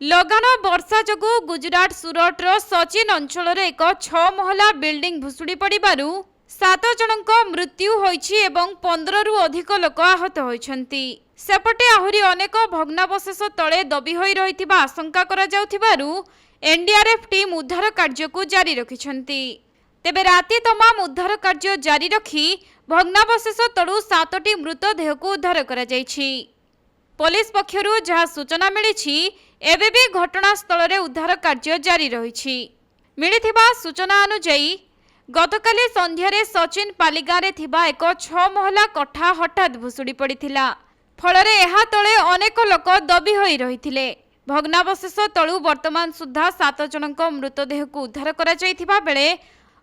लगाण वर्षा जोगु गुजरात सुरटर सचिन अंचल एक 6 महला बिल्डिंग भुशुड़ी पड़ू 7 जनक मृत्यु होईछि एवं 15 रु अधिक लोक आहत होइछन्ति। सेपटे आहुरी अनेक भग्नावशेष तले दबी होई रहिथिबा आशंका करा जाउथिबारु एनडीआरएफ टीम उद्धार कार्य को जारी रखिछन्ति। तेबे राति तमाम उद्धार कार्य जारी रखी भग्नावशेष तळु 7टी मृतदेह को उद्धार करा जाइछि। पुलिस पक्षरु जहा सूचना मिली एबे भी घटनास्थल रे उद्धार कार्य जारी रही। मिलिथिबा सूचना अनुसार गतकाली संध्यारे सचिन पालिगारे थिबा एक 6 महला कठा हठात भुशुड़ी पड़िथिला। फलरे एहा तळे अनेक लोक दबी होई रहिथिले। भग्नावशेष तळु वर्तमान सुद्धा 7 जनक मृतदेह को उद्धार करा जाइथिबा बेले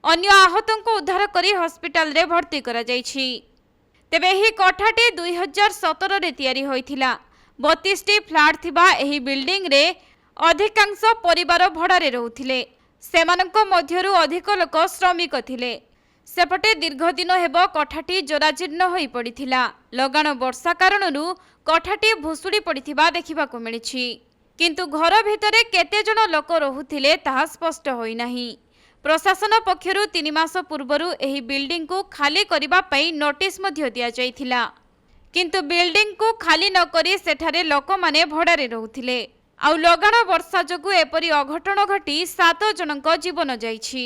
अन्य आहतंको उद्धार करी हॉस्पिटल रे भर्ती करा जाइछि। तेबे एही कठाटी 2017 रे तयारी होइथिला। 32टी फ्लैट थिबा एही बिल्डिंग रे अधिकांश परिवार भड़ारे रहुथिले। सेमानंको मध्यरु अधिक लोक श्रमिक थिले। सेपटे दीर्घ दिन हेबो कठाटी जराजीर्ण होई पड़िथिला। लगाण वर्षा कारणनु कठाटी भुशुड़ी पड़िथिबा देखिबाको मिलिछि। किंतु घर भितरे केते जण लोक रहुथिले ताहा स्पष्ट होई नाही। प्रशासन पक्षरु 3 मास पूर्वरु एही बिल्डिंग को खाली करिबा पई नोटिस मध्य दिया जाइथिला। किंतु बिल्डिंग को खाली न करी सेठारे लोक माने भड़ारे रहुथिले। आउ लगाण वर्षा जोगु एपरि अघटन घटी 7 जनक जीवन जाइछि।